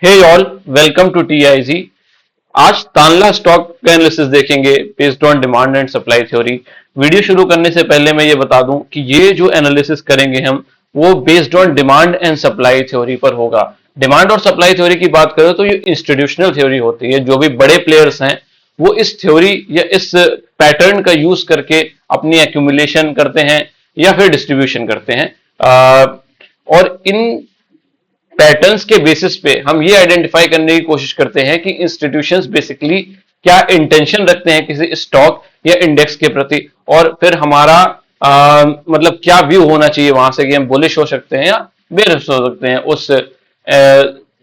Hey all, welcome to TIG. आज Tanla stock का analysis देखेंगे based on demand and supply theory. Video शुरू करने से पहले मैं ये बता दूं कि ये जो एनालिसिस करेंगे हम वो based on demand and supply theory पर होगा। डिमांड और सप्लाई थ्योरी की बात करें तो ये इंस्टीट्यूशनल थ्योरी होती है। जो भी बड़े प्लेयर्स हैं वो इस थ्योरी या इस पैटर्न का यूज करके अपनी एक्यूमुलेशन करते हैं या फिर डिस्ट्रीब्यूशन करते हैं। और इन पैटर्न्स के बेसिस पे हम ये आइडेंटिफाई करने की कोशिश करते हैं कि इंस्टीट्यूशंस बेसिकली क्या इंटेंशन रखते हैं किसी स्टॉक या इंडेक्स के प्रति, और फिर हमारा मतलब क्या व्यू होना चाहिए वहां से कि हम बुलिश हो सकते हैं या बेरिश हो सकते हैं उस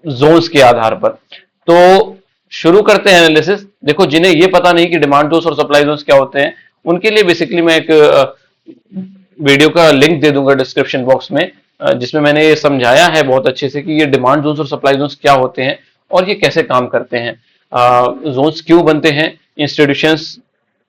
जोन्स के आधार पर। तो शुरू करते हैं एनालिसिस। देखो, जिन्हें ये पता नहीं कि डिमांड जोन्स और सप्लाई जोन्स क्या होते हैं, उनके लिए बेसिकली मैं एक वीडियो का लिंक दे दूंगा डिस्क्रिप्शन बॉक्स में, जिसमें मैंने ये समझाया है बहुत अच्छे से कि ये डिमांड जोन्स और सप्लाई जोन्स क्या होते हैं और ये कैसे काम करते हैं। जोन्स क्यों बनते हैं, इंस्टीट्यूशंस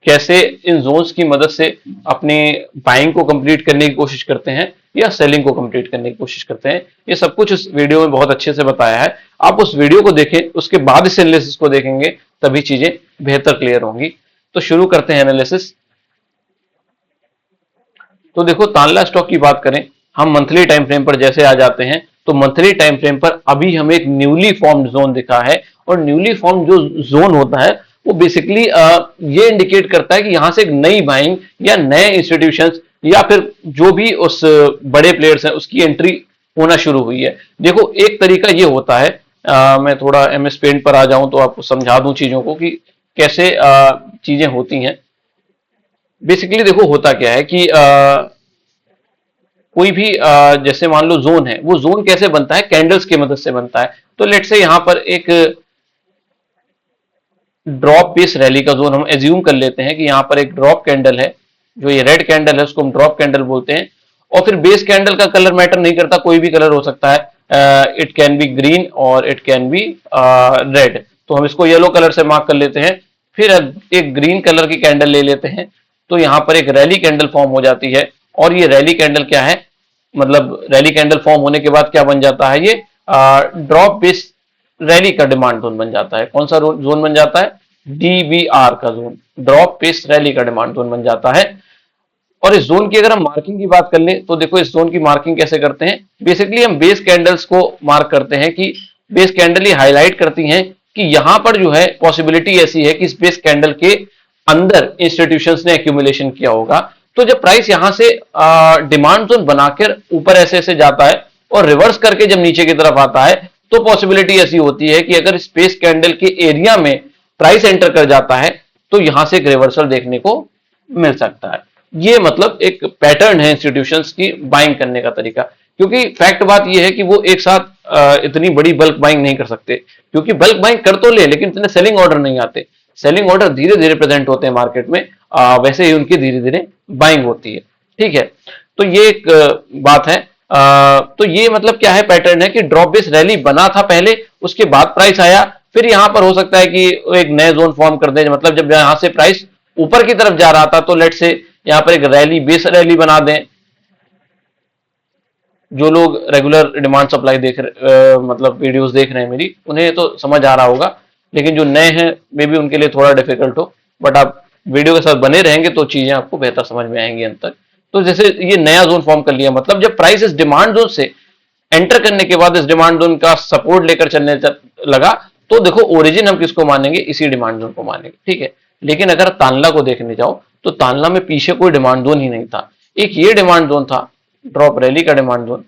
कैसे इन जोन्स की मदद से अपने बाइंग को कंप्लीट करने की कोशिश करते हैं या सेलिंग को कंप्लीट करने की कोशिश करते हैं, ये सब कुछ इस वीडियो में बहुत अच्छे से बताया है। आप उस वीडियो को देखें, उसके बाद इस एनालिसिस को देखेंगे, तभी चीजें बेहतर क्लियर होंगी। तो शुरू करते हैं एनालिसिस। तो देखो, तानला स्टॉक की बात करें, हम मंथली टाइम फ्रेम पर जैसे आ जाते हैं, तो मंथली टाइम फ्रेम पर अभी हमें एक न्यूली फॉर्म्ड जोन दिखा है। और न्यूली फॉर्म्ड जो जोन होता है वो बेसिकली ये इंडिकेट करता है कि यहां से एक नई बाइंग या नए इंस्टीट्यूशंस या फिर जो भी उस बड़े प्लेयर्स हैं उसकी एंट्री होना शुरू हुई है। देखो, एक तरीका ये होता है, मैं थोड़ा एमएस पेंट पर आ जाऊं तो आपको समझा दूं चीजों को कि कैसे चीजें होती हैं। बेसिकली देखो, होता क्या है कि कोई भी जैसे मान लो जोन है, वो जोन कैसे बनता है, कैंडल्स की मदद से बनता है। तो लेट से यहां पर एक ड्रॉप बेस रैली का जोन हम एज्यूम कर लेते हैं कि यहां पर एक ड्रॉप कैंडल है, जो ये रेड कैंडल है उसको हम ड्रॉप कैंडल बोलते हैं। और फिर बेस कैंडल का कलर मैटर नहीं करता, कोई भी कलर हो सकता है, इट कैन बी ग्रीन और इट कैन बी रेड। तो हम इसको येलो कलर से मार्क कर लेते हैं। फिर एक ग्रीन कलर की कैंडल ले लेते हैं, तो यहां पर एक रैली कैंडल फॉर्म हो जाती है। और ये रैली कैंडल क्या है, मतलब रैली कैंडल फॉर्म होने के बाद क्या बन जाता है, ये ड्रॉप बेस रैली का डिमांड जोन बन जाता है। कौन सा जोन बन जाता है, डीबीआर का जोन, ड्रॉप बेस रैली का डिमांड जोन बन जाता है। और इस जोन की अगर हम मार्किंग की बात कर ले तो देखो, इस जोन की मार्किंग कैसे करते हैं, बेसिकली हम बेस कैंडल्स को मार्क करते हैं कि बेस कैंडल ही हाईलाइट करती हैं कि यहां पर जो है पॉसिबिलिटी ऐसी है कि इस बेस कैंडल के अंदर इंस्टीट्यूशंस ने एक्यूमुलेशन किया होगा। तो जब प्राइस यहां से डिमांड जोन बनाकर ऊपर ऐसे ऐसे जाता है और रिवर्स करके जब नीचे की तरफ आता है, तो पॉसिबिलिटी ऐसी होती है कि अगर स्पेस कैंडल के एरिया में प्राइस एंटर कर जाता है तो यहां से एक रिवर्सल देखने को मिल सकता है। ये मतलब एक पैटर्न है इंस्टीट्यूशंस की बाइंग करने का तरीका। क्योंकि फैक्ट बात यह है कि वो एक साथ इतनी बड़ी बल्क बाइंग नहीं कर सकते, क्योंकि बल्क बाइंग कर तो ले लेकिन इतने सेलिंग ऑर्डर नहीं आते। सेलिंग ऑर्डर धीरे धीरे प्रेजेंट होते हैं मार्केट में, वैसे ही उनकी धीरे धीरे बाइंग होती है। ठीक है, तो ये एक बात है। तो ये मतलब क्या है, पैटर्न है कि ड्रॉप बेस रैली बना था पहले, उसके बाद प्राइस आया, फिर यहां पर हो सकता है कि एक नए जोन फॉर्म कर दे। मतलब जब यहां से प्राइस ऊपर की तरफ जा रहा था तो लेट से यहां पर एक रैली बेस रैली बना दें। जो लोग रेगुलर डिमांड सप्लाई मतलब वीडियोस देख रहे हैं मेरी, उन्हें तो समझ आ रहा होगा, लेकिन जो नए हैं मे बी उनके लिए थोड़ा डिफिकल्ट हो। बट आप वीडियो के साथ बने रहेंगे तो चीजें आपको बेहतर समझ में आएंगी अंत तक। तो जैसे ये नया जोन फॉर्म कर लिया, मतलब जब प्राइस इस डिमांड जोन से एंटर करने के बाद इस डिमांड जोन का सपोर्ट लेकर चलने लगा, तो देखो ओरिजिन हम किसको मानेंगे, इसी डिमांड जोन को मानेंगे। ठीक है, लेकिन अगर तानला को देखने जाओ तो तानला में पीछे कोई डिमांड जोन ही नहीं था। एक ये डिमांड जोन था, ड्रॉप रैली का demand zone,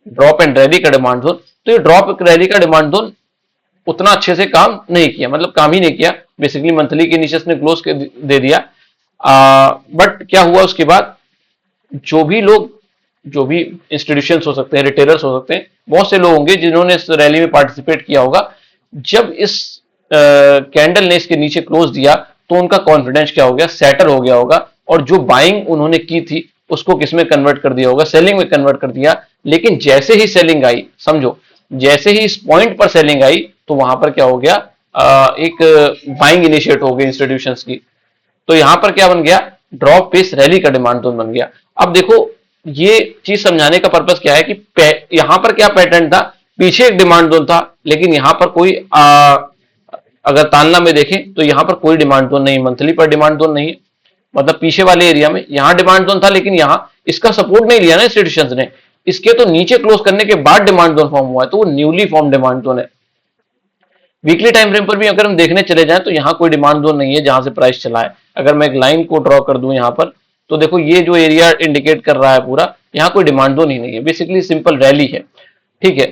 drop and rally का डिमांड जोन। तो ये ड्रॉप रैली का डिमांड जोन उतना अच्छे से काम नहीं किया, मतलब काम ही नहीं किया। बेसिकली मंथली के नीचे ने क्लोज दे दिया। बट क्या हुआ उसके बाद, जो भी लोग, जो भी इंस्टीट्यूशंस हो सकते हैं, रिटेलर्स हो सकते हैं, बहुत से लोग होंगे जिन्होंने इस रैली में पार्टिसिपेट किया होगा। जब इस कैंडल ने इसके नीचे क्लोज दिया तो उनका कॉन्फिडेंस क्या हो गया, सेटल हो गया होगा। और जो बाइंग उन्होंने की थी उसको किसमें कन्वर्ट कर दिया होगा, सेलिंग में कन्वर्ट कर दिया। लेकिन जैसे ही सेलिंग आई, समझो जैसे ही इस पॉइंट पर सेलिंग आई, तो वहां पर क्या हो गया, एक बाइंग इनिशिएट हो गई इंस्टीट्यूशंस की। तो यहां पर क्या बन गया, ड्रॉप बेस रैली का डिमांड जोन बन गया। अब देखो, ये चीज समझाने का पर्पस क्या है कि यहां पर क्या पैटर्न था, पीछे एक डिमांड जोन था, लेकिन यहां पर कोई अगर तालना में देखें तो यहां पर कोई डिमांड जोन नहीं, मंथली पर डिमांड जोन नहीं है। मतलब पीछे वाले एरिया में यहां डिमांड जोन था, लेकिन यहां इसका सपोर्ट नहीं लिया ना इंस्टीट्यूशंस ने, इसके तो नीचे क्लोज करने के बाद डिमांड जोन फॉर्म हुआ है, तो वो न्यूली फॉर्म डिमांड जोन है। वीकली टाइम फ्रेम पर भी अगर हम देखने चले जाएं तो यहां कोई डिमांड जोन नहीं है जहां से प्राइस चला है। अगर मैं एक लाइन को ड्रॉ कर दूं यहां पर, तो देखो ये जो एरिया इंडिकेट कर रहा है पूरा, यहां कोई डिमांड जोन ही नहीं है, बेसिकली सिंपल रैली है। ठीक है,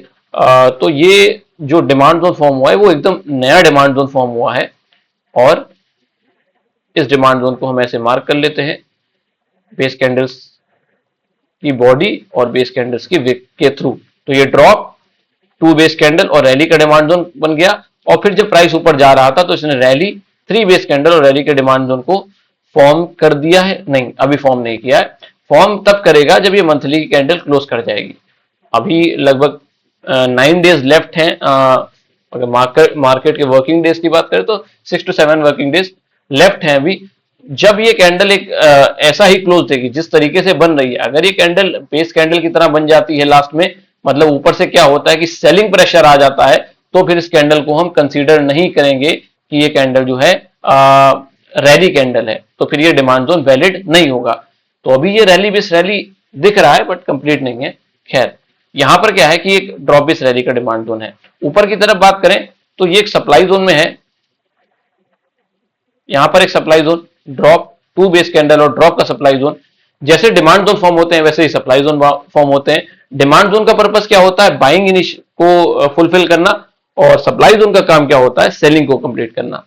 तो ये जो डिमांड जोन फॉर्म हुआ है वो एकदम नया डिमांड जोन फॉर्म हुआ है, और इस डिमांड जोन को हम ऐसे मार्क कर लेते हैं बेस कैंडल्स की बॉडी और बेस कैंडल्स की विक के थ्रू। तो ये ड्रॉप, टू बेस कैंडल और रैली का डिमांड जोन बन गया, और फिर जब प्राइस ऊपर जा रहा था तो इसने रैली, थ्री बेस कैंडल और रैली के डिमांड जोन को फॉर्म कर दिया है। नहीं, अभी फॉर्म नहीं किया है, फॉर्म तब करेगा जब ये मंथली की कैंडल क्लोज कर जाएगी। अभी लगभग 9 डेज लेफ्ट हैं, अगर मार्केट के वर्किंग डेज की बात करें तो 6 to 7 वर्किंग डेज लेफ्ट हैं अभी। जब ये कैंडल एक ऐसा ही क्लोज देगी जिस तरीके से बन रही है, अगर ये कैंडल बेस कैंडल की तरह बन जाती है लास्ट में, मतलब ऊपर से क्या होता है कि सेलिंग प्रेशर आ जाता है, तो फिर इस कैंडल को हम कंसीडर नहीं करेंगे कि ये कैंडल जो है रैली कैंडल है, तो फिर ये डिमांड जोन वैलिड नहीं होगा। तो अभी ये रैली बेस रैली दिख रहा है बट कंप्लीट नहीं है। खैर, यहां पर क्या है कि एक ड्रॉप बेस रैली का डिमांड जोन है। ऊपर की तरफ बात करें तो ये एक सप्लाई जोन में है, यहां पर एक supply zone, drop, to base candle और ड्रॉप का सप्लाई जोन। जैसे डिमांड जोन फॉर्म होते हैं वैसे ही सप्लाई जोन फॉर्म होते हैं। डिमांड जोन का पर्पस क्या होता है? बाइंग को फुलफिल करना, और सप्लाई जोन का काम क्या होता है? सेलिंग को कंप्लीट करना।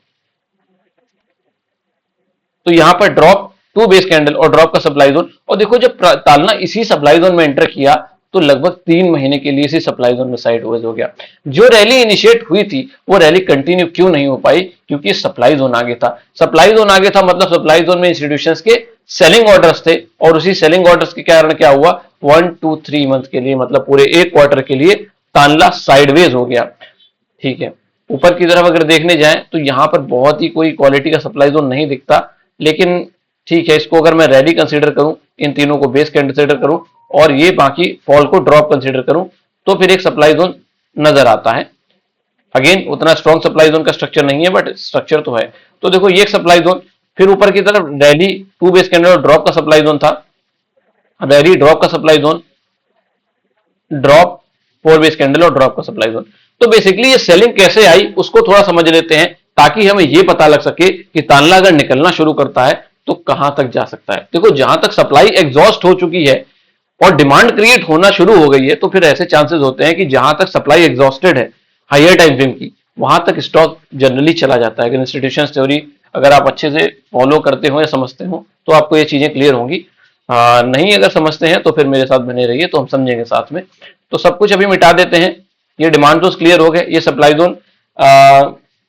तो यहां पर ड्रॉप, टू बेस कैंडल और ड्रॉप का सप्लाई जोन, और देखो जब तालना इसी सप्लाई जोन में एंटर किया तो लगभग 3 महीने के लिए इसी सप्लाई जोन में साइडवेज हो गया। जो रैली इनिशिएट हुई थी वो रैली कंटिन्यू क्यों नहीं हो पाई? क्योंकि सप्लाई जोन आगे था। सप्लाई जोन आगे था मतलब सप्लाई जोन में इंस्टीट्यूशंस के सेलिंग ऑर्डर्स थे, और उसी सेलिंग ऑर्डर्स के कारण क्या हुआ, 1 to 3 मंथ के लिए, मतलब पूरे एक क्वार्टर के लिए तांला साइडवेज हो गया। ठीक है, ऊपर की तरफ अगर देखने जाएं तो यहां पर बहुत ही कोई क्वालिटी का सप्लाई जोन नहीं दिखता, लेकिन ठीक है, इसको अगर मैं रैली कंसीडर करूं, इन तीनों को बेस कंसीडर करूं, और ये बाकी फॉल को ड्रॉप कंसीडर करूं, तो फिर एक सप्लाई जोन नजर आता है। अगेन उतना स्ट्रॉन्ग सप्लाई जोन का स्ट्रक्चर नहीं है, बट स्ट्रक्चर तो है। तो देखो ये एक सप्लाई जोन, फिर ऊपर की तरफ रैली, टू बेस कैंडल और ड्रॉप का सप्लाई जोन था, रैली, ड्रॉप का supply zone, drop, 4 base candle और ड्रॉप का सप्लाई जोन। तो बेसिकली ये सेलिंग कैसे आई उसको थोड़ा समझ लेते हैं, ताकि हमें ये पता लग सके कि तांला अगर निकलना शुरू करता है तो कहां तक जा सकता है। देखो जहां तक सप्लाई एग्जॉस्ट हो चुकी है और डिमांड क्रिएट होना शुरू हो गई है, तो फिर ऐसे चांसेस होते हैं कि जहां तक सप्लाई एग्जॉस्टेड है हायर टाइम फ्रेम की, वहां तक स्टॉक जनरली चला जाता है। अगर इंस्टीट्यूशन थ्योरी अगर आप अच्छे से फॉलो करते हो या समझते हो तो आपको ये चीजें क्लियर होंगी। नहीं अगर समझते हैं तो फिर मेरे साथ बने रहिए, तो हम समझेंगे साथ में। तो सब कुछ अभी मिटा देते हैं। ये डिमांड जोन क्लियर हो गए, ये सप्लाई जोन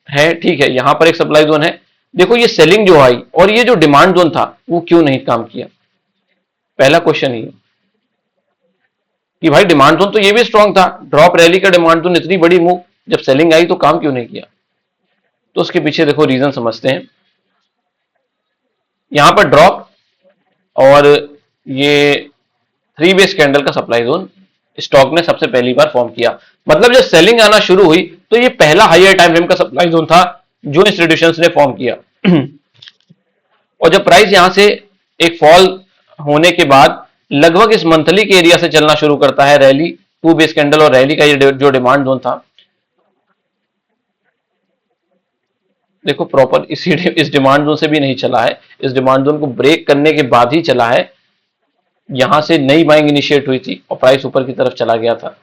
है। ठीक है, यहां पर एक सप्लाई जोन है। देखो ये सेलिंग जो आई और ये जो डिमांड जोन था वो क्यों नहीं काम किया? पहला क्वेश्चन ये कि भाई डिमांड जोन तो ये भी स्ट्रांग था, ड्रॉप रैली का डिमांड जोन इतनी बड़ी मूव, जब सेलिंग आई तो काम क्यों नहीं किया? तो उसके पीछे देखो रीजन समझते हैं। यहां पर ड्रॉप और ये 3 बेस कैंडल का सप्लाई जोन स्टॉक ने सबसे पहली बार फॉर्म किया, मतलब जब सेलिंग आना शुरू हुई तो ये पहला हायर टाइम फ्रेम का सप्लाई जोन था जो इंस्टीट्यूशंस ने फॉर्म किया। और जब प्राइस यहां से एक फॉल होने के बाद लगभग इस मंथली के एरिया से चलना शुरू करता है, रैली, 2 बेस कैंडल और रैली का ये जो डिमांड जोन था, देखो प्रॉपर इस डिमांड जोन से भी नहीं चला है, इस डिमांड जोन को ब्रेक करने के बाद ही चला है। यहां से नई बाइंग इनिशिएट हुई थी और प्राइस ऊपर की तरफ चला गया था।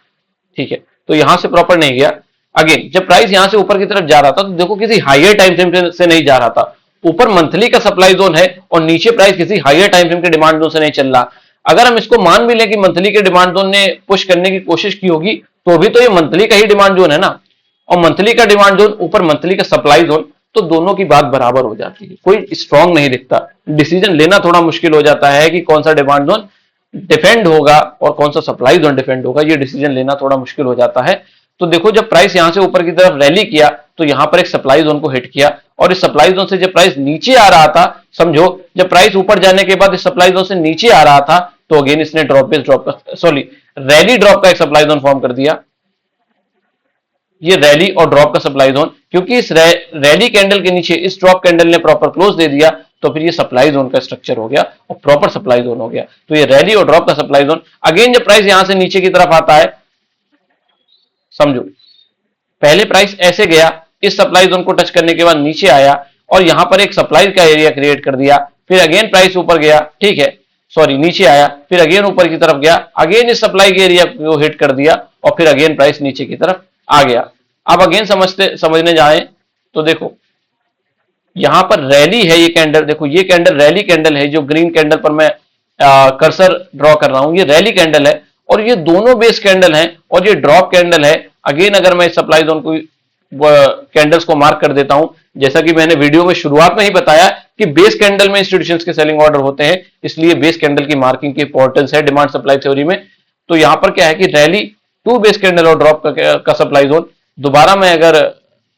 ठीक है, तो यहां से प्रॉपर नहीं गया। अगेन जब प्राइस यहां से ऊपर की तरफ जा रहा था तो देखो किसी हायर टाइम फ्रेम से नहीं जा रहा था, ऊपर मंथली का सप्लाई जोन है और नीचे प्राइस किसी हायर टाइम फ्रेम के डिमांड जोन से नहीं चल रहा। अगर हम इसको मान भी लें कि मंथली के डिमांड जोन ने पुश करने की कोशिश की होगी, तो भी तो ये मंथली का ही डिमांड जोन है ना, और मंथली का डिमांड जोन ऊपर मंथली का सप्लाई जोन, तो दोनों की बात बराबर हो जाती है, कोई स्ट्रांग नहीं दिखता। डिसीजन लेना थोड़ा मुश्किल हो जाता है कि कौन सा डिमांड जोन डिफेंड होगा और कौन सा सप्लाई जोन डिफेंड होगा, ये डिसीजन लेना थोड़ा मुश्किल हो जाता है। तो देखो जब प्राइस यहां से ऊपर की तरफ रैली किया तो यहां पर एक सप्लाई जोन को हिट किया, और इस सप्लाई जोन से जब प्राइस नीचे आ रहा था, समझो जब प्राइस ऊपर जाने के बाद इस सप्लाई जोन से नीचे आ रहा था, तो अगेन इसने रैली ड्रॉप का एक सप्लाई जोन फॉर्म कर दिया। ये रैली और ड्रॉप का सप्लाई जोन, क्योंकि इस रैली कैंडल के नीचे इस ड्रॉप कैंडल ने प्रॉपर क्लोज दे दिया, तो फिर ये सप्लाई जोन का स्ट्रक्चर हो गया और प्रॉपर सप्लाई जोन हो गया। तो ये रैली और ड्रॉप का सप्लाई जोन। अगेन जब प्राइस यहां से नीचे की तरफ आता है, समझो पहले प्राइस ऐसे गया, इस सप्लाई जोन को टच करने के बाद नीचे आया और यहां पर एक सप्लाई का एरिया क्रिएट कर दिया, फिर अगेन प्राइस ऊपर गया, ठीक है, सॉरी नीचे आया, फिर अगेन ऊपर की तरफ गया, अगेन इस सप्लाई के एरिया को हिट कर दिया और फिर अगेन प्राइस नीचे की तरफ आ गया। अब अगेन समझने जाए तो देखो यहां पर रैली है, ये कैंडल देखो, ये कैंडल रैली कैंडल है, जो ग्रीन कैंडल पर मैं कर्सर ड्रॉ कर रहा हूं, ये रैली कैंडल है और ये दोनों बेस कैंडल हैं और ये ड्रॉप कैंडल है। अगेन अगर मैं सप्लाई जोन को कैंडल्स को मार्क कर देता हूं, जैसा कि मैंने वीडियो में शुरुआत में ही बताया कि बेस कैंडल में इंस्टीट्यूशंस के सेलिंग ऑर्डर होते हैं, इसलिए बेस कैंडल की मार्किंग की इंपॉर्टेंस है डिमांड सप्लाई थ्योरी में। तो यहां पर क्या है कि रैली टू बेस कैंडल और ड्रॉप का सप्लाई जोन। दोबारा मैं अगर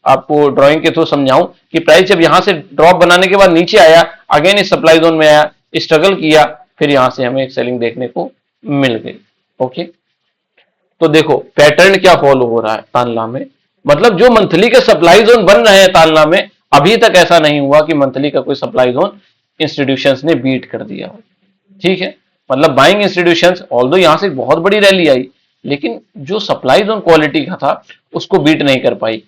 आपको ड्राइंग के थ्रू समझाऊं कि प्राइस जब यहां से ड्रॉप बनाने के बाद नीचे आया, अगेन इस सप्लाई जोन में आया, स्ट्रगल किया, फिर यहां से हमें एक सेलिंग देखने को मिल गई। ओके, तो देखो पैटर्न क्या फॉलो हो रहा है तानला में, मतलब जो मंथली के सप्लाई जोन बन रहे हैं तानला में, अभी तक ऐसा नहीं हुआ कि मंथली का कोई सप्लाई जोन इंस्टीट्यूशंस ने बीट कर दिया हो। ठीक है, मतलब बाइंग इंस्टीट्यूशंस ऑल्दो यहां से बहुत बड़ी रैली आई, लेकिन जो सप्लाई जोन क्वालिटी का था उसको बीट नहीं कर पाई।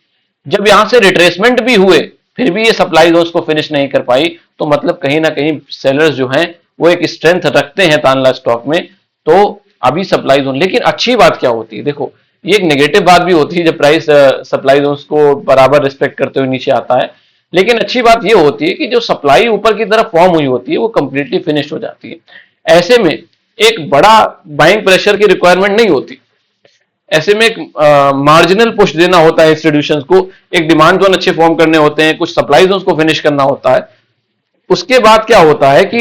जब यहां से रिट्रेसमेंट भी हुए, फिर भी ये सप्लाई जोन्स को फिनिश नहीं कर पाई, तो मतलब कहीं ना कहीं सेलर्स जो हैं वो एक स्ट्रेंथ रखते हैं तानला स्टॉक में। तो अभी सप्लाई जोन, लेकिन अच्छी बात क्या होती है, देखो ये एक नेगेटिव बात भी होती है जब प्राइस सप्लाई जोन्स को बराबर रिस्पेक्ट करते हुए नीचे आता है, लेकिन अच्छी बात ये होती है कि जो सप्लाई ऊपर की तरफ फॉर्म हुई होती है वो कंप्लीटली फिनिश हो जाती है। ऐसे में एक बड़ा बाइंग प्रेशर की रिक्वायरमेंट नहीं होती, ऐसे में एक मार्जिनल पुश देना होता है इंस्टीट्यूशंस को, एक डिमांड जोन अच्छे फॉर्म करने होते हैं, कुछ सप्लाई जोन्स को फिनिश करना होता है। उसके बाद क्या होता है कि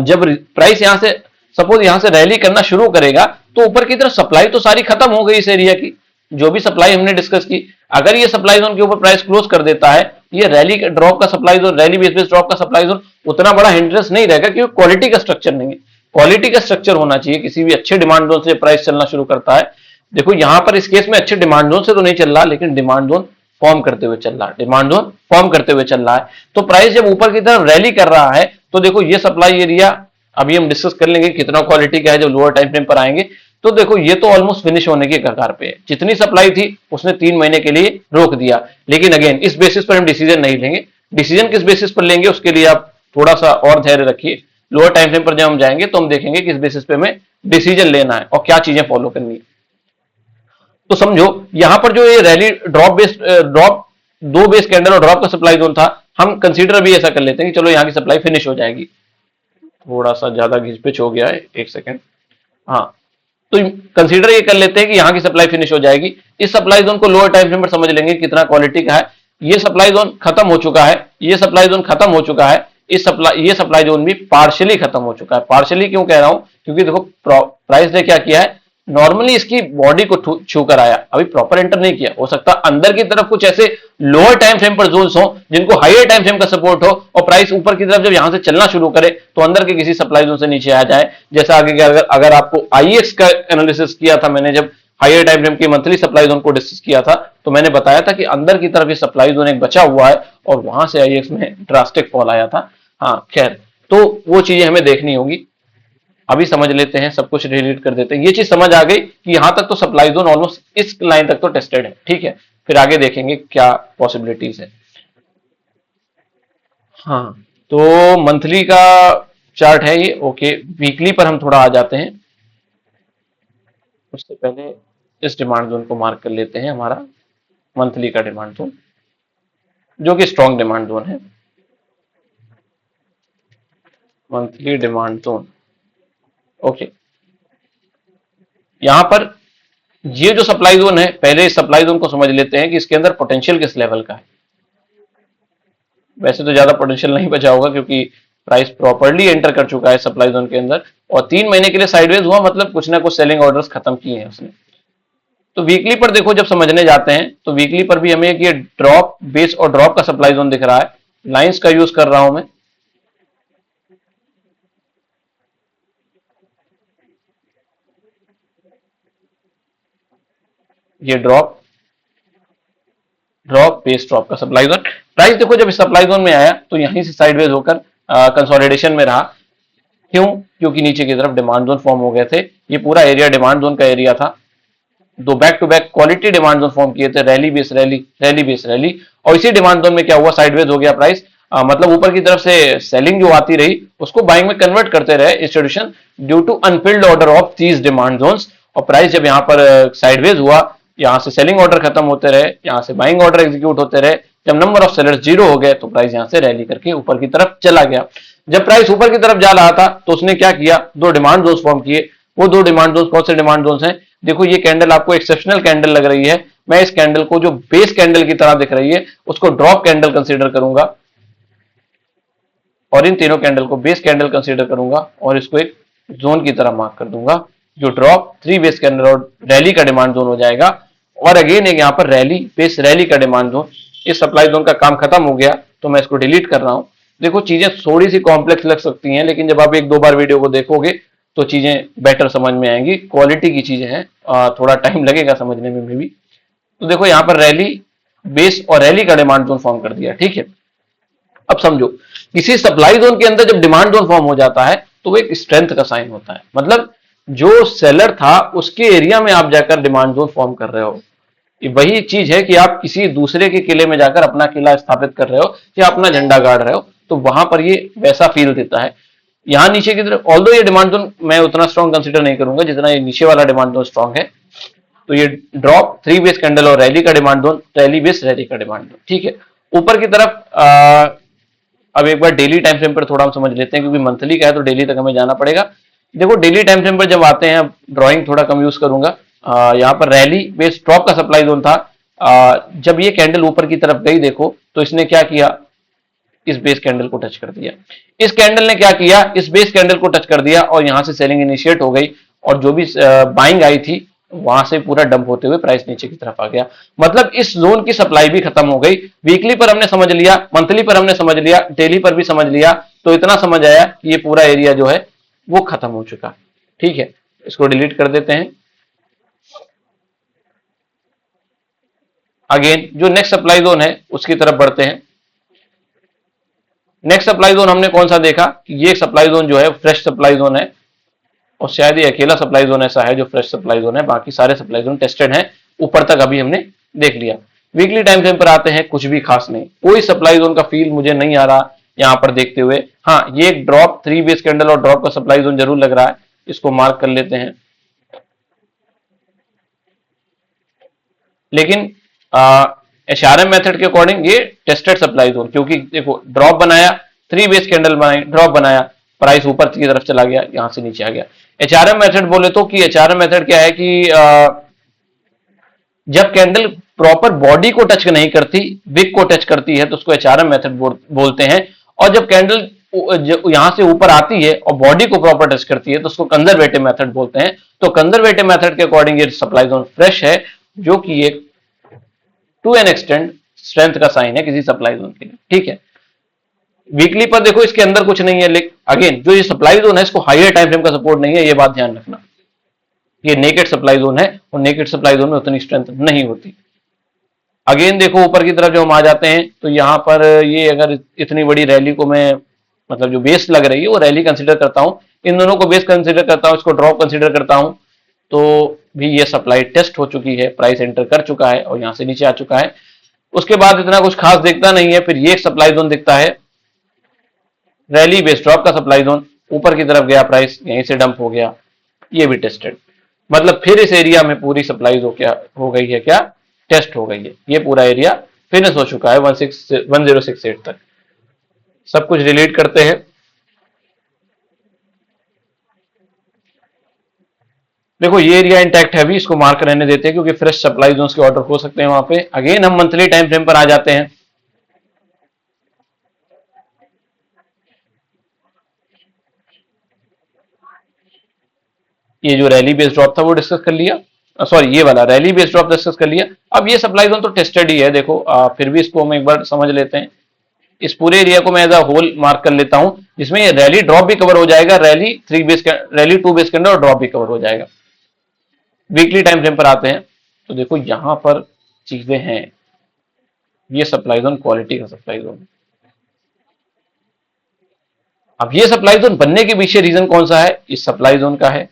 जब प्राइस यहां से सपोज यहां से रैली करना शुरू करेगा, तो ऊपर की तरफ सप्लाई तो सारी खत्म हो गई इस एरिया की, जो भी सप्लाई हमने डिस्कस की, अगर ये सप्लाई जोन के ऊपर प्राइस क्लोज कर देता है, ये रैली ड्रॉप का supply zone, rally base drop का सप्लाई जोन उतना बड़ा हिंड्रेंस नहीं रहेगा, क्योंकि क्वालिटी का स्ट्रक्चर नहीं है। क्वालिटी का स्ट्रक्चर होना चाहिए किसी भी अच्छे डिमांड जोन से प्राइस चलना शुरू करता है। देखो यहां पर इस केस में अच्छे डिमांड जोन से तो नहीं चल रहा, लेकिन डिमांड जोन फॉर्म करते हुए चल रहा है, डिमांड जोन फॉर्म करते हुए चल रहा है। तो प्राइस जब ऊपर की तरफ रैली कर रहा है, तो देखो ये सप्लाई एरिया अभी हम डिस्कस कर लेंगे कितना क्वालिटी का है जब लोअर टाइम फ्रेम पर आएंगे। तो देखो ये तो ऑलमोस्ट फिनिश होने के कगार पे है, जितनी सप्लाई थी उसने 3 महीने के लिए रोक दिया। लेकिन अगेन इस बेसिस पर हम डिसीजन नहीं लेंगे, डिसीजन किस बेसिस पर लेंगे उसके लिए आप थोड़ा सा और धैर्य रखिए। लोअर टाइम फ्रेम पर जब हम जाएंगे तो हम देखेंगे किस बेसिस पे हमें डिसीजन लेना है और क्या चीजें फॉलो करनी है। तो समझो यहां पर जो ये रैली ड्रॉप बेस्ड ड्रॉप, दो बेस कैंडल और ड्रॉप का सप्लाई जोन था, हम कंसीडर भी ऐसा कर लेते हैं कि चलो यहां की सप्लाई फिनिश हो जाएगी। थोड़ा सा ज्यादा घिसपिच हो गया है, एक सेकेंड। हाँ, तो कंसीडर ये कर लेते हैं कि यहाँ की सप्लाई फिनिश हो जाएगी। इस सप्लाई जोन को लोअर टाइम फ्रेम पर समझ लेंगे कितना क्वालिटी का है। ये सप्लाई जोन खत्म हो चुका है, ये सप्लाई जोन खत्म हो चुका है, ये सप्लाई जोन भी पार्शियली खत्म हो चुका है। पार्शियली क्यों कह रहा हूं, क्योंकि देखो प्राइस ने क्या किया है, नॉर्मली इसकी बॉडी को छू कर आया, अभी प्रॉपर एंटर नहीं किया। हो सकता है अंदर की तरफ कुछ ऐसे लोअर टाइम फ्रेम पर जोन्स हो जिनको हायर टाइम फ्रेम का सपोर्ट हो, और प्राइस ऊपर की तरफ जब यहां से चलना शुरू करे तो अंदर के किसी सप्लाई जोन से नीचे आ जाए। जैसा आगे के अगर आपको आईएक्स का एनालिसिस किया था मैंने, जब हायर टाइम फ्रेम की मंथली सप्लाई जोन को डिस्कस किया था, तो मैंने बताया था कि अंदर की तरफ ये सप्लाई जोन एक बचा हुआ है और वहां से आईएक्स में ड्रास्टिक फॉल आया था। हाँ खैर, तो वो चीजें हमें देखनी होगी। अभी समझ लेते हैं, सब कुछ डिलीट कर देते हैं। ये चीज समझ आ गई कि यहां तक तो सप्लाई जोन ऑलमोस्ट इस लाइन तक तो टेस्टेड है, ठीक है। फिर आगे देखेंगे क्या पॉसिबिलिटीज है। हाँ, तो मंथली का चार्ट है ये, ओके। वीकली पर हम थोड़ा आ जाते हैं, उससे पहले इस डिमांड जोन को मार्क कर लेते हैं, हमारा मंथली का डिमांड जोन जो कि स्ट्रॉन्ग डिमांड जोन है। Monthly demand zone, okay. यहां पर ये जो सप्लाई जोन है, पहले इस सप्लाई जोन को समझ लेते हैं कि इसके अंदर पोटेंशियल किस लेवल का है। वैसे तो ज्यादा पोटेंशियल नहीं बचा होगा क्योंकि प्राइस प्रॉपर्ली एंटर कर चुका है सप्लाई जोन के अंदर, और 3 महीने के लिए साइडवेज हुआ, मतलब कुछ ना कुछ सेलिंग ऑर्डर्स खत्म किए हैं उसने। तो वीकली पर देखो जब समझने जाते हैं तो वीकली पर भी हमें एक ये ड्रॉप बेस और ड्रॉप का सप्लाई जोन दिख रहा है। लाइंस का यूज कर रहा हूं मैं, ये ड्रॉप ड्रॉप बेस ड्रॉप का सप्लाई जोन। प्राइस देखो जब इस सप्लाई जोन में आया तो यहीं से साइडवेज होकर कंसोलिडेशन में रहा। क्यों? क्योंकि नीचे की तरफ डिमांड जोन फॉर्म हो गए थे। ये पूरा एरिया डिमांड जोन का एरिया था। दो back to back quality demand zone form किए थे, rally base rally, rally base rally, और इसी डिमांड जोन में क्या हुआ, साइडवेज हो गया प्राइस। मतलब ऊपर की तरफ से सेलिंग जो आती रही उसको बाइंग में कन्वर्ट करते रहे institution due to unfilled order of these demand zones. और प्राइस जब यहाँ पर साइडवेज हुआ, यहाँ से सेलिंग ऑर्डर खत्म होते रहे, यहाँ से बाइंग ऑर्डर एग्जीक्यूट होते रहे, जब नंबर ऑफ सेलर्स जीरो हो गए तो प्राइस यहाँ से रैली करके ऊपर की तरफ चला गया। जब प्राइस ऊपर की तरफ जा रहा था तो उसने क्या किया, दो डिमांड जोन्स फॉर्म किए। वो दो डिमांड जोन्स कौन से डिमांड जोन्स हैं? देखो ये कैंडल आपको एक्सेप्शनल कैंडल लग रही है, मैं इस कैंडल को जो बेस कैंडल की तरह दिख रही है उसको ड्रॉप कैंडल कंसीडर करूंगा, और इन तीनों कैंडल को बेस कैंडल कंसीडर करूंगा और इसको एक जोन की तरह मार्क कर दूंगा, जो ड्रॉप थ्री बेस कैंडल और रैली का डिमांड जोन हो जाएगा। और अगेन एक यहाँ पर रैली बेस रैली का डिमांड जोन। इस सप्लाई जोन का काम खत्म हो गया तो मैं इसको डिलीट कर रहा हूं। देखो चीजें थोड़ी सी कॉम्प्लेक्स लग सकती हैं, लेकिन जब आप एक दो बार वीडियो को देखोगे तो चीजें बेटर समझ में आएंगी। क्वालिटी की चीजें हैं, थोड़ा टाइम लगेगा समझने में भी। तो देखो यहाँ पर रैली बेस और रैली का डिमांड जोन फॉर्म कर दिया, ठीक है। अब समझो, किसी सप्लाई जोन के अंदर जब डिमांड जोन फॉर्म हो जाता है तो वो एक स्ट्रेंथ का साइन होता है। मतलब जो सेलर था उसके एरिया में आप जाकर डिमांड जोन फॉर्म कर रहे हो। ये वही चीज है कि आप किसी दूसरे के किले में जाकर अपना किला स्थापित कर रहे हो या अपना झंडा गाड़ रहे हो, तो वहां पर ये वैसा फील देता है। यहाँ नीचे की तरफ ऑल्दो ये डिमांड जोन मैं उतना स्ट्रॉन्ग कंसीडर नहीं करूंगा जितना ये नीचे वाला डिमांड जोन स्ट्रॉन्ग है। तो ये ड्रॉप थ्री बेस कैंडल और रैली का demand zone, rally base rally का डिमांड जोन, ठीक है। यूपर की तरफ अब एक बार डेली टाइम फ्रेम पर थोड़ा हम समझ लेते हैं, क्योंकि मंथली का है तो डेली तक हमें जाना पड़ेगा। देखो डेली टाइम फ्रेम पर जब आते हैं, ड्राइंग थोड़ा कम यूज करूंगा। यहाँ पर रैली बेस ड्रॉप का सप्लाई जोन था। जब ये कैंडल ऊपर की तरफ गई देखो तो इसने क्या किया, इस बेस कैंडल को टच कर दिया। इस कैंडल ने क्या किया, इस बेस कैंडल को टच कर दिया और यहां से सेलिंग इनिशिएट हो गई, और जो भी बाइंग आई थी वहां से पूरा डंप होते हुए प्राइस नीचे की तरफ आ गया। मतलब इस जोन की सप्लाई भी खत्म हो गई। वीकली पर हमने समझ लिया, मंथली पर हमने समझ लिया, डेली पर भी समझ लिया, तो इतना समझ आया कि ये पूरा एरिया जो है वो खत्म हो चुका, ठीक है। इसको डिलीट कर देते हैं। अगेन जो नेक्स्ट सप्लाई जोन है उसकी तरफ बढ़ते हैं। नेक्स्ट सप्लाई जोन हमने कौन सा देखा कि ये सप्लाई जोन जो है फ्रेश सप्लाई जोन है, और शायद ये अकेला सप्लाई जोन ऐसा है जो फ्रेश सप्लाई जोन है, बाकी सारे सप्लाई जोन टेस्टेड हैं। ऊपर तक अभी हमने देख लिया। वीकली टाइम फ्रेम पर आते हैं, कुछ भी खास नहीं, कोई सप्लाई जोन का फील मुझे नहीं आ रहा यहां पर देखते हुए। हाँ, ये एक ड्रॉप थ्री बेस कैंडल और ड्रॉप का सप्लाई जोन जरूर लग रहा है, इसको मार्क कर लेते हैं। लेकिन एचआरएम मेथड के अकॉर्डिंग ये टेस्टेड सप्लाई जोन, क्योंकि देखो ड्रॉप बनाया, थ्री बेस कैंडल बनाई, ड्रॉप बनाया, प्राइस ऊपर की तरफ चला गया, यहां से नीचे आ गया। एचआरएम मेथड बोले तो कि एचआरएम मेथड क्या है कि जब कैंडल प्रॉपर बॉडी को टच नहीं करती, विक को टच करती है तो उसको एचआरएम मेथड बोलते हैं। और जब कैंडल यहां से ऊपर आती है और बॉडी को प्रॉपर टच करती है तो उसको कंजर्वेटिव मेथड बोलते हैं। तो कंजर्वेटिव मेथड के अकॉर्डिंग ये सप्लाई जोन फ्रेश है, जो कि एक टू एन एक्सटेंड स्ट्रेंथ का साइन है किसी सप्लाई जोन के लिए, ठीक है। वीकली पर देखो इसके अंदर कुछ नहीं है, लेकिन अगेन जो ये सप्लाई जोन है इसको हायर टाइम फ्रेम का सपोर्ट नहीं है, ये बात ध्यान रखना। ये नेकेड सप्लाई जोन है और नेकेड सप्लाई जोन में उतनी स्ट्रेंथ नहीं होती। अगेन देखो ऊपर की तरफ जो हम आ जाते हैं तो यहां पर ये अगर इतनी बड़ी रैली को मैं, मतलब जो बेस लग रही है वो रैली कंसीडर करता हूं, इन दोनों को बेस कंसीडर करता हूं, इसको ड्रॉप कंसीडर करता हूं, तो भी ये सप्लाई टेस्ट हो चुकी है, प्राइस एंटर कर चुका है और यहां से नीचे आ चुका है। उसके बाद इतना कुछ खास दिखता नहीं है। फिर ये एक सप्लाई जोन दिखता है, रैली बेस ड्रॉप का सप्लाई जोन, ऊपर की तरफ गया प्राइस, यहीं से डंप हो गया, ये भी टेस्टेड। मतलब फिर इस एरिया में पूरी सप्लाई हो गई है, क्या टेस्ट हो गई है, ये पूरा एरिया फिनिश हो चुका है 1068 तक। सब कुछ डिलीट करते हैं। देखो ये एरिया इंटैक्ट है, अभी इसको मार्क रहने देते हैं क्योंकि फ्रेश सप्लाई जोन्स के ऑर्डर हो सकते हैं वहां पे। अगेन हम मंथली टाइम फ्रेम पर आ जाते हैं। ये जो रैली बेस्ड ड्रॉप था वो डिस्कस कर लिया, सॉरी ये वाला रैली बेस्ड ड्रॉप डिस्कस कर लिया। अब ये सप्लाई जोन तो टेस्टेड ही है, देखो फिर भी इसको हम एक बार समझ लेते हैं। इस पूरे एरिया को मैं एज अ होल मार्क कर लेता हूं, जिसमें ये रैली ड्रॉप भी कवर हो जाएगा, रैली टू बेस कैंडल और ड्रॉप भी कवर हो जाएगा। वीकली टाइम फ्रेम पर आते हैं तो देखो यहां पर चीजें हैं, ये सप्लाई जोन क्वालिटी का सप्लाई जोन। अब ये सप्लाई जोन बनने के पीछे रीजन कौन सा है, इस सप्लाई जोन का है।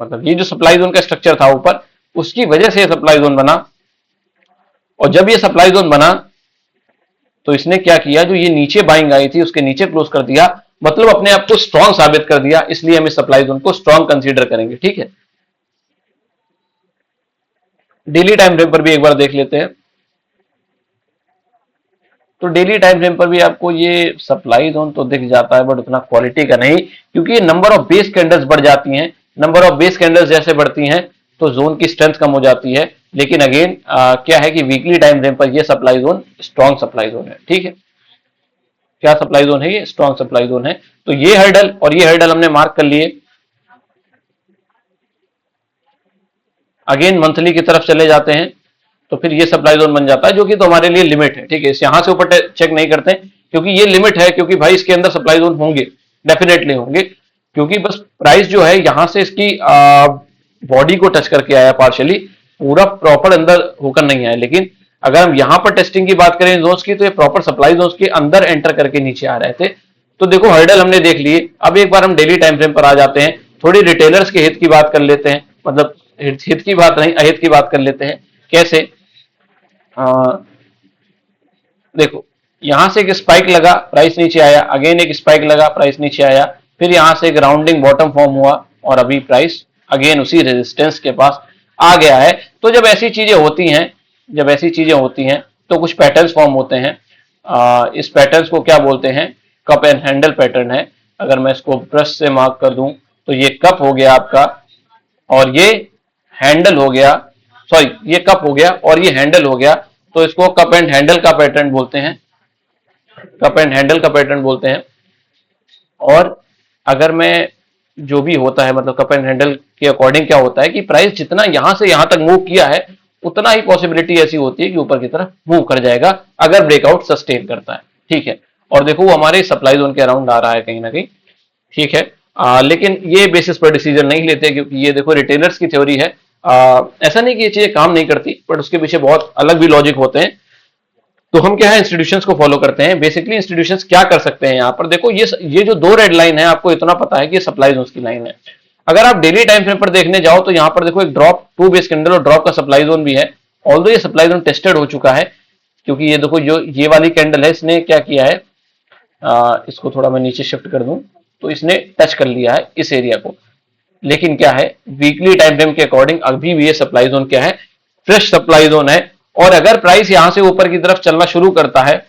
मतलब ये जो सप्लाई जोन का स्ट्रक्चर था ऊपर, उसकी वजह से सप्लाई जोन बना। और जब ये सप्लाई जोन बना तो इसने क्या किया, जो ये नीचे बाइंग आई थी उसके नीचे क्लोज कर दिया, मतलब अपने आप को स्ट्रॉन्ग साबित कर दिया, इसलिए हम इस सप्लाई जोन को स्ट्रॉन्ग कंसीडर करेंगे। ठीक है, डेली टाइम फ्रेम पर भी एक बार देख लेते हैं। तो डेली टाइम फ्रेम पर भी आपको ये सप्लाई जोन तो दिख जाता है, बट उतना क्वालिटी का नहीं, क्योंकि ये नंबर ऑफ बेस कैंडल्स बढ़ जाती हैं। नंबर ऑफ बेस कैंडल्स जैसे बढ़ती हैं तो जोन की स्ट्रेंथ कम हो जाती है। लेकिन अगेन क्या है कि वीकली टाइम फ्रेम पर ये supply zone strong supply zone है। ठीक है, क्या सप्लाई जोन है, ये स्ट्रॉन्ग सप्लाई जोन है। तो ये हर्डल और ये हर्डल हमने मार्क कर लिए। अगेन मंथली की तरफ चले जाते हैं तो फिर ये सप्लाई जोन बन जाता है, जो कि तो हमारे लिए लिमिट है। ठीक है, इस यहां से ऊपर चेक नहीं करते क्योंकि ये लिमिट है, क्योंकि भाई इसके अंदर सप्लाई जोन होंगे, डेफिनेटली होंगे, क्योंकि बस प्राइस जो है यहां से इसकी बॉडी को टच करके आया पार्शियली, पूरा प्रॉपर अंदर होकर नहीं आया। लेकिन अगर हम यहां पर टेस्टिंग की बात करें जोन्स की, तो ये प्रॉपर सप्लाई जोन्स के अंदर एंटर करके नीचे आ रहे थे। तो देखो हर्डल हमने देख लिए। अब एक बार हम डेली टाइम फ्रेम पर आ जाते हैं, थोड़ी रिटेलर्स के हित की बात कर लेते हैं, मतलब हित की बात नहीं, अहित की बात कर लेते हैं। कैसे, देखो यहां से एक स्पाइक लगा, प्राइस नीचे आया, अगेन एक स्पाइक लगा, प्राइस नीचे आया, फिर यहां से एक राउंडिंग बॉटम फॉर्म हुआ और अभी प्राइस अगेन उसी रेजिस्टेंस के पास आ गया है। तो जब ऐसी चीजें होती हैं, जब ऐसी चीजें होती हैं तो कुछ पैटर्न्स फॉर्म होते हैं। इस पैटर्न्स को क्या बोलते हैं, कप एंड हैंडल पैटर्न है। अगर मैं इसको ब्रश से मार्क कर दूं तो ये कप हो गया आपका और ये हैंडल हो गया, सॉरी ये कप हो गया और ये हैंडल हो गया। तो इसको कप एंड हैंडल का पैटर्न बोलते हैं, कप एंड हैंडल का पैटर्न बोलते हैं। और अगर मैं जो भी होता है, मतलब कप एंड हैंडल के अकॉर्डिंग क्या होता है कि प्राइस जितना यहां से यहां तक मूव किया है, उतना ही पॉसिबिलिटी ऐसी होती है कि ऊपर की तरफ मूव कर जाएगा अगर ब्रेकआउट सस्टेन करता है। ठीक है, और देखो वो हमारे सप्लाई जोन के अराउंड आ रहा है कहीं ना कहीं। ठीक है, लेकिन ये बेसिस पर डिसीजन नहीं लेते, क्योंकि ये देखो रिटेलर्स की थ्योरी है। ऐसा नहीं कि ये चीजें काम नहीं करती, बट उसके पीछे बहुत अलग भी लॉजिक होते हैं। तो हम क्या है, इंस्टीट्यूशंस को फॉलो करते हैं। बेसिकली इंस्टीट्यूशंस क्या कर सकते हैं, यहाँ पर देखो ये जो दो रेड लाइन है, आपको इतना पता है कि ये सप्लाई जोन की लाइन है। अगर आप डेली टाइम फ्रेम पर देखने जाओ तो यहाँ पर देखो एक ड्रॉप, टू बेस कैंडल और ड्रॉप का सप्लाई जोन भी है। ऑल्दो ये सप्लाई जोन टेस्टेड हो चुका है, क्योंकि ये देखो जो ये वाली कैंडल है, इसने क्या किया है, इसको थोड़ा मैं नीचे शिफ्ट कर दूं तो इसने टच कर लिया है इस एरिया को। लेकिन क्या है, वीकली टाइम फ्रेम के अकॉर्डिंग अभी भी ये सप्लाई जोन क्या है, फ्रेश सप्लाई जोन है। और अगर प्राइस यहां से ऊपर की तरफ चलना शुरू करता है,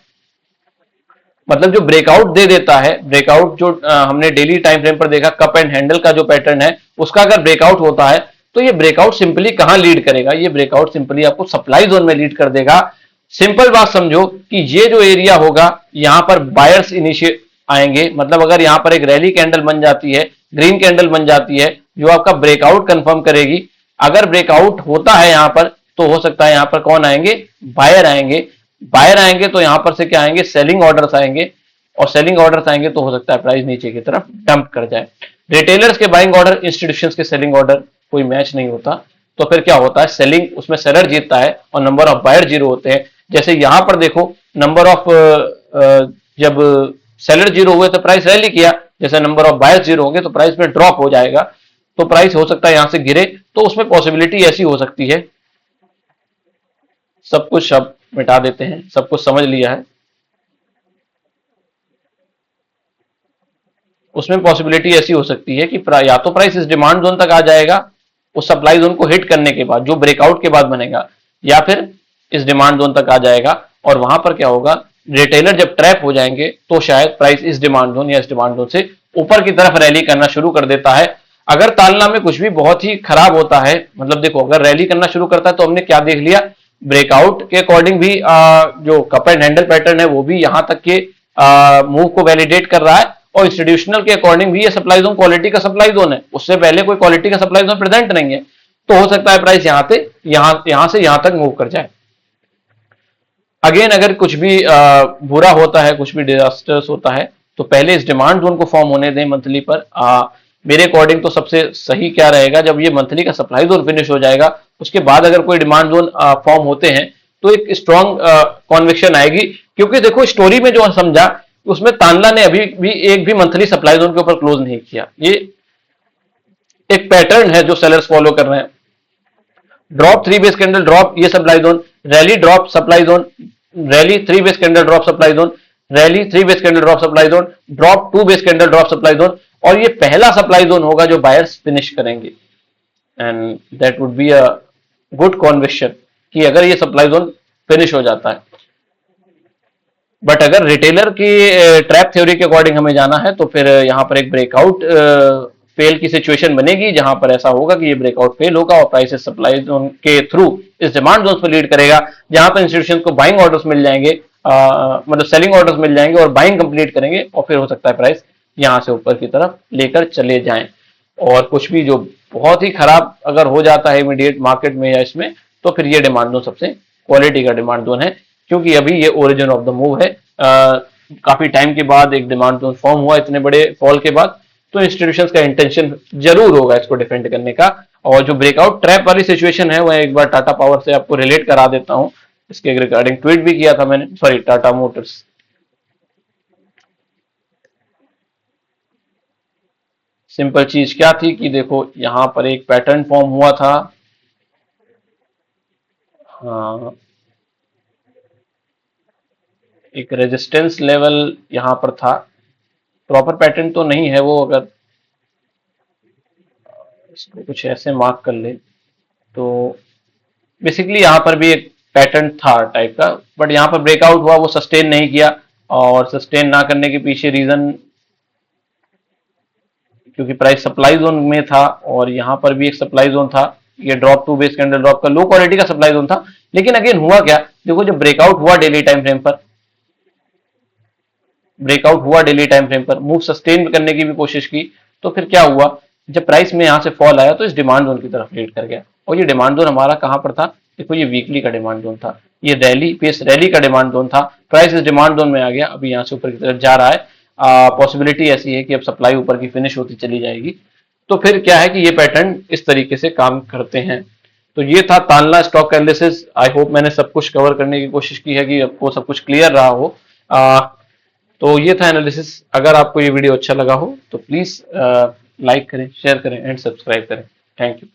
मतलब जो ब्रेकआउट दे देता है, ब्रेकआउट जो हमने डेली टाइम फ्रेम पर देखा कप एंड हैंडल का जो पैटर्न है, उसका अगर ब्रेकआउट होता है तो ये ब्रेकआउट सिंपली कहां लीड करेगा, ये ब्रेकआउट सिंपली आपको सप्लाई जोन में लीड कर देगा। सिंपल बात समझो कि ये जो एरिया होगा, यहां पर बायर्स इनिशिएट आएंगे। मतलब अगर यहां पर एक रैली कैंडल बन जाती है, ग्रीन कैंडल बन जाती है, जो आपका ब्रेकआउट कंफर्म करेगी। अगर ब्रेकआउट होता है यहां पर, तो हो सकता है यहां पर कौन आएंगे, बायर आएंगे। बायर आएंगे तो यहां पर से क्या आएंगे, सेलिंग ऑर्डर्स आएंगे। और सेलिंग ऑर्डर्स आएंगे तो हो सकता है प्राइस नीचे की तरफ डंप कर जाए। रिटेलर्स के बाइंग ऑर्डर, इंस्टीट्यूशंस के सेलिंग ऑर्डर कोई मैच नहीं होता। तो फिर क्या होता है, सेलिंग उसमें सेलर जीतता है और नंबर ऑफ बायर जीरो होते हैं। जैसे यहां पर देखो नंबर ऑफ, जब सेलर जीरो हुए तो प्राइस रैली किया, जैसे नंबर ऑफ बायर जीरो होंगे तो प्राइस में ड्रॉप हो जाएगा। तो प्राइस हो सकता है यहां से गिरे, तो उसमें पॉसिबिलिटी ऐसी हो सकती है। सब कुछ अब मिटा देते हैं, सब कुछ समझ लिया है। उसमें पॉसिबिलिटी ऐसी हो सकती है कि या तो प्राइस इस डिमांड जोन तक आ जाएगा उस सप्लाई जोन को हिट करने के बाद, जो ब्रेकआउट के बाद बनेगा, या फिर इस डिमांड जोन तक आ जाएगा और वहां पर क्या होगा, रिटेलर जब ट्रैप हो जाएंगे तो शायद प्राइस इस डिमांड जोन या इस डिमांड जोन से ऊपर की तरफ रैली करना शुरू कर देता है। अगर तालना में कुछ भी बहुत ही खराब होता है, मतलब देखो अगर रैली करना शुरू करता है तो हमने क्या देख लिया, ब्रेकआउट के अकॉर्डिंग भी जो कप एंड हैंडल पैटर्न है वो भी यहां तक के मूव को वैलिडेट कर रहा है। और इंस्टीट्यूशनल के अकॉर्डिंग भी ये सप्लाई जोन क्वालिटी का सप्लाई जोन है, उससे पहले कोई क्वालिटी का सप्लाई जोन प्रेजेंट नहीं है। तो हो सकता है प्राइस यहां से यहां तक मूव कर जाए। अगेन अगर कुछ भी बुरा होता है, कुछ भी डिजास्टर्स होता है, तो पहले इस डिमांड जोन को फॉर्म होने दें मंथली पर। मेरे अकॉर्डिंग तो सबसे सही क्या रहेगा, जब ये मंथली का सप्लाई जोन फिनिश हो जाएगा उसके बाद अगर कोई डिमांड जोन फॉर्म होते हैं तो एक स्ट्रॉन्ग कॉन्विक्शन आएगी। क्योंकि देखो स्टोरी में जो समझा उसमें तांडला ने अभी भी एक भी मंथली सप्लाई जोन के ऊपर क्लोज नहीं किया। ये एक पैटर्न है जो सेलर्स फॉलो कर रहे हैं। ड्रॉप 3 बेस कैंडल ड्रॉप ये supply zone, rally drop supply zone, rally 3 base candle drop supply zone, rally 3 base candle drop supply zone, drop 2 base candle drop supply zone, और ये पहला supply zone होगा जो buyers finish करेंगे। And that would be a good conviction कि अगर ये supply zone finish हो जाता है। बट अगर रिटेलर की ट्रैप थ्योरी के अकॉर्डिंग हमें जाना है तो फिर यहाँ पर एक ब्रेकआउट फेल की सिचुएशन बनेगी, जहां पर ऐसा होगा कि ये ब्रेकआउट फेल होगा और प्राइसेस सप्लाई जोन के थ्रू इस डिमांड जोन पर लीड करेगा, जहां पर इंस्टीट्यूशन को बाइंग ऑर्डर्स मिल जाएंगे, मतलब सेलिंग ऑर्डर्स मिल जाएंगे और बाइंग कंप्लीट करेंगे, और फिर हो सकता है प्राइस यहां से ऊपर की तरफ लेकर चले जाएं। और कुछ भी जो बहुत ही खराब अगर हो जाता है इमीडिएट मार्केट में या इसमें, तो फिर ये डिमांड जोन सबसे क्वालिटी का डिमांड जोन है, क्योंकि अभी ये ओरिजिन ऑफ द मूव है। काफी टाइम के बाद एक डिमांड जोन फॉर्म हुआ इतने बड़े फॉल के बाद, तो इंस्टीट्यूशंस का इंटेंशन जरूर होगा इसको डिफेंड करने का। और जो ब्रेकआउट ट्रैप वाली सिचुएशन है वह एक बार टाटा पावर से आपको रिलेट करा देता हूं, इसके रिगार्डिंग ट्वीट भी किया था मैंने, सॉरी टाटा मोटर्स। सिंपल चीज क्या थी कि देखो यहां पर एक पैटर्न फॉर्म हुआ था, हाँ, एक रेजिस्टेंस लेवल यहां पर था, प्रॉपर पैटर्न तो नहीं है वो, अगर इसको कुछ ऐसे मार्क कर ले तो बेसिकली यहाँ पर भी एक पैटर्न था टाइप का, बट यहाँ पर ब्रेकआउट हुआ, वो सस्टेन नहीं किया। और सस्टेन ना करने के पीछे रीजन क्योंकि प्राइस सप्लाई जोन में था, और यहाँ पर भी एक सप्लाई जोन था, ये ड्रॉप 2 बेस कैंडल ड्रॉप का लो क्वालिटी का सप्लाई जोन था। लेकिन अगेन हुआ क्या, देखो जब ब्रेकआउट हुआ डेली टाइम फ्रेम पर, ब्रेकआउट हुआ डेली टाइम फ्रेम पर, मूव सस्टेन करने की भी कोशिश की, तो फिर क्या हुआ, जब प्राइस में यहां से फॉल आया तो इस डिमांड जोन की तरफ लीड कर गया। और ये डिमांड जोन हमारा कहां पर था, देखो ये वीकली का डिमांड जोन था, ये रैली पेस रैली का डिमांड जोन था, प्राइस इस डिमांड जोन में आ गया, अभी यहां से ऊपर की तरफ जा रहा है। पॉसिबिलिटी ऐसी है कि अब सप्लाई ऊपर की फिनिश होती चली जाएगी। तो फिर क्या है कि ये पैटर्न इस तरीके से काम करते हैं। तो ये था Tanla stock analysis. I hope मैंने सब कुछ कवर करने की कोशिश की है कि आपको सब कुछ क्लियर रहा हो। तो ये था एनालिसिस। अगर आपको ये वीडियो अच्छा लगा हो तो प्लीज लाइक करें, शेयर करें एंड सब्सक्राइब करें। Thank you.